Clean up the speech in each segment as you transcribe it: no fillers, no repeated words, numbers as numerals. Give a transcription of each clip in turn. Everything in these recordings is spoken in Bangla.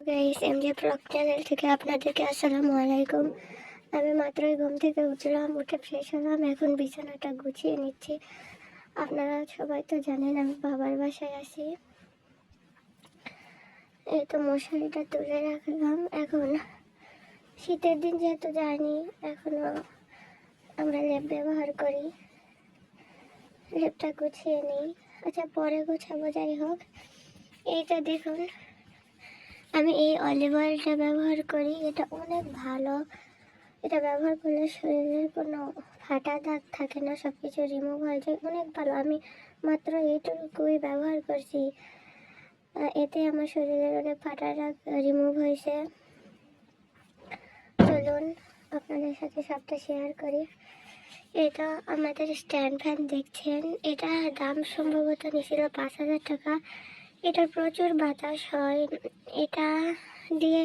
গাইস, এমজে ব্লগ চ্যানেল থেকে আপনাদেরকে আসসালামু আলাইকুম। আমি মাত্রই ঘুম থেকে উঠলাম, উঠে ফ্রেশ হলাম, এখন বিছানাটা গুছিয়ে নিচ্ছি। আপনারা সবাই তো জানেন আমি বাবার বাসায় আছি। এই তো মশারিটা তুলে রাখলাম। এখন শীতের দিন যেহেতু জানি, এখনো আমরা লেপ ব্যবহার করি। লেপটা গুছিয়ে নিই, আচ্ছা পরে গুছাবো। যাই হোক, এইটা দেখুন, আমি এই অলিভ অয়েলটা ব্যবহার করি। এটা অনেক ভালো। এটা ব্যবহার করলে শরীরের কোনো ফাটা দাগ থাকে না, সব কিছু রিমুভ হয়ে যায়, অনেক ভালো। আমি মাত্র এইটুকুই ব্যবহার করছি, এতে আমার শরীরের অনেক ফাটা দাগ রিমুভ হয়েছে। চলুন আপনাদের সাথে সবটা শেয়ার করি। এটা আমাদের স্ট্যান্ড ফ্যান দেখছেন, এটা দাম সম্ভবত নিয়েছিল 5,000 টাকা। এটার প্রচুর বাতাস হয়, এটা দিয়ে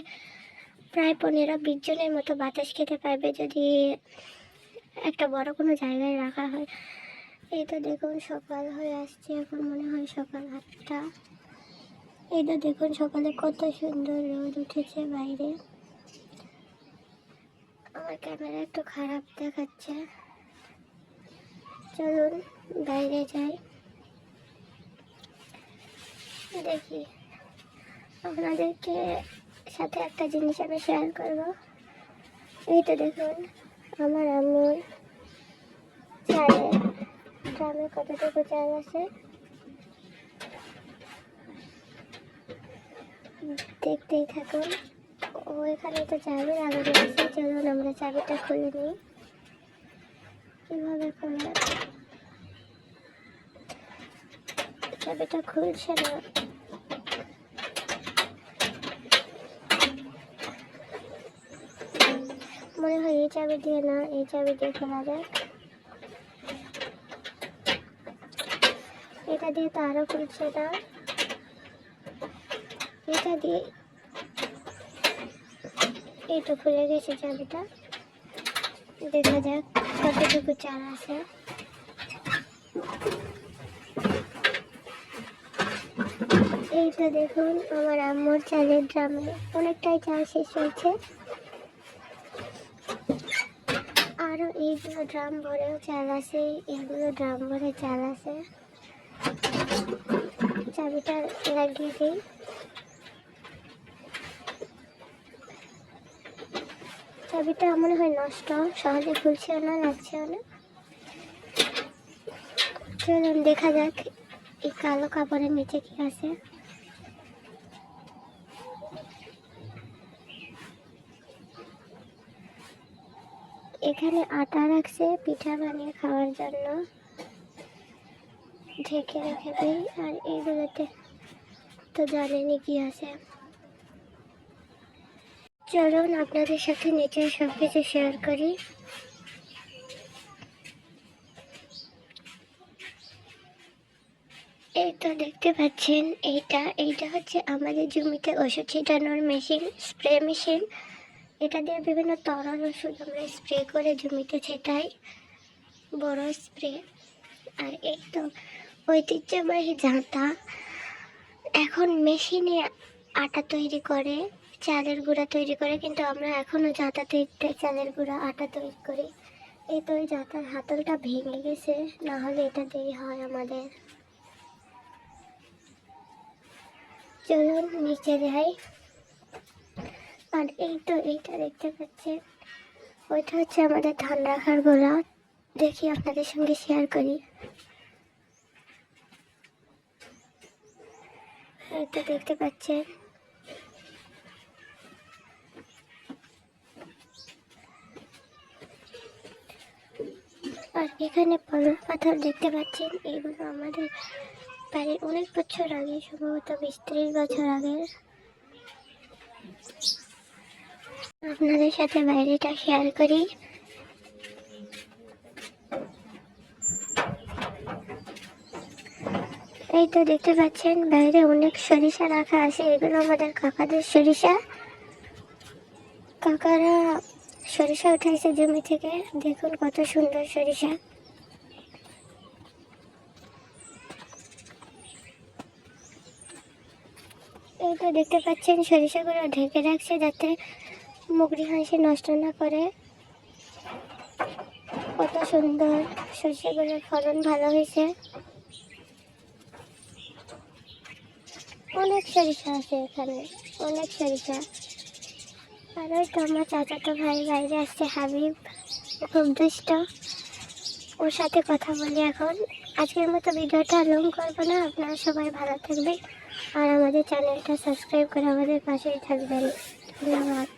প্রায় 15-20 জনের মতো বাতাস খেতে পারবে যদি একটা বড় কোনো জায়গায় রাখা হয়। এই তো দেখুন সকাল হয়ে আসছে, এখন মনে হয় সকাল 8টা। এই তো দেখুন সকালে কত সুন্দর রোদ উঠেছে বাইরে। আমার ক্যামেরা একটু খারাপ দেখাচ্ছে, চলুন বাইরে যাই, দেখি। আপনাদেরকে সাথে একটা জিনিস আমি শেয়ার করবো। এই তো দেখুন আমার আম্মুর চালে ড্রামে কতটুকু চাল আছে, দেখতেই থাকুন। ওইখানে তো চাবি লাগানো আছে, চলুন আমরা চাবিটা খুলে নিই। কিভাবে খুলে, চাবিটা খুলছে না। মনে হয় এই চাবি দিয়ে না, এই চাবি দিয়ে খোলা যাক। এটা দিয়ে তো আরো খুলছে না, এটা দিয়ে এই তো খুলে গেছে চাবিটা। দেখা যাক কতটুকু চাল আছে। এই তো দেখুন আমার আম্মুর চালের ড্রামে অনেকটাই চাল শেষ হয়েছে, আরো এইগুলো ড্রাম ভরেও চাল আছে, এগুলো ড্রাম ভরে চাল আছে। চাবিটা লাগিয়ে দিই। চাবিটা মনে হয় নষ্ট, সহজে খুলছেও না, লাগছেও না। চলুন দেখা যাক এই কালো কাপড়ের নিচে কি আছে। এখানে আটা রাখছে পিঠা বানিয়ে খাওয়ার জন্য, ঢেকে রেখে দিই। আর এইগুলোতে তো জানেনই কি আছে। চলুন আপনাদের সাথে নিচে সব কিছু শেয়ার করি। এই তো দেখতে পাচ্ছেন, এইটা হচ্ছে আমাদের জমিতে ওষুধ ছিটানোর মেশিন, স্প্রে মেশিন। এটা দিয়ে বিভিন্ন তরল ওষুধ আমরা স্প্রে করে জমিতে ছেটাই, বড় স্প্রে। আর এই তো ঐতিহ্যবাহী জাঁতা, এখন মেশিনে আটা তৈরি করে, চালের গুঁড়া তৈরি করে, কিন্তু আমরা এখনো জাঁতাতে চালের গুঁড়া আটা তৈরি করি। এই তো ওই জাঁতার হাতলটা ভেঙে গেছে, না হলে এটা দিয়ে হয় আমাদের। চলুন নিচে যাই। আর এই তো এইটা দেখতে পাচ্ছেন, ওইটা হচ্ছে আমাদের ধান রাখার গোলা। দেখি আপনাদের সঙ্গে শেয়ার করি। এই তো দেখতে পাচ্ছেন, আর এখানে পালং পাথর দেখতে পাচ্ছেন। এগুলো আমাদের বাড়ির অনেক বছর আগে, সম্ভবত 20-30 বছর আগের। আপনাদের সাথে বাইরেটা শেয়ার করি। এই তো দেখতে পাচ্ছেন বাইরে অনেক সরিষা রাখা আছে, এগুলো আমাদের কাকাদের সরিষা। কাকারা সরিষা উঠাইছে জমি থেকে, দেখুন কত সুন্দর সরিষা। এই তো দেখতে পাচ্ছেন সরিষাগুলো ঢেকে রাখছে যাতে মুগরি হাঁসি নষ্ট না করে। কত সুন্দর সরিষাগুলোর ফলন ভালো হয়েছে। অনেক সরিষা আছে এখানে, অনেক সরিষা। আর ওই তো আমার চাচাতো ভাই বাইরে আসছে, হাবিব, খুব দুষ্ট। ওর সাথে কথা বলি এখন। আজকের মতো ভিডিওটা লং করবো না, আপনারা সবাই ভালো থাকবেন আর আমাদের চ্যানেলটা সাবস্ক্রাইব করে আমাদের পাশেই থাকবেন। ধন্যবাদ।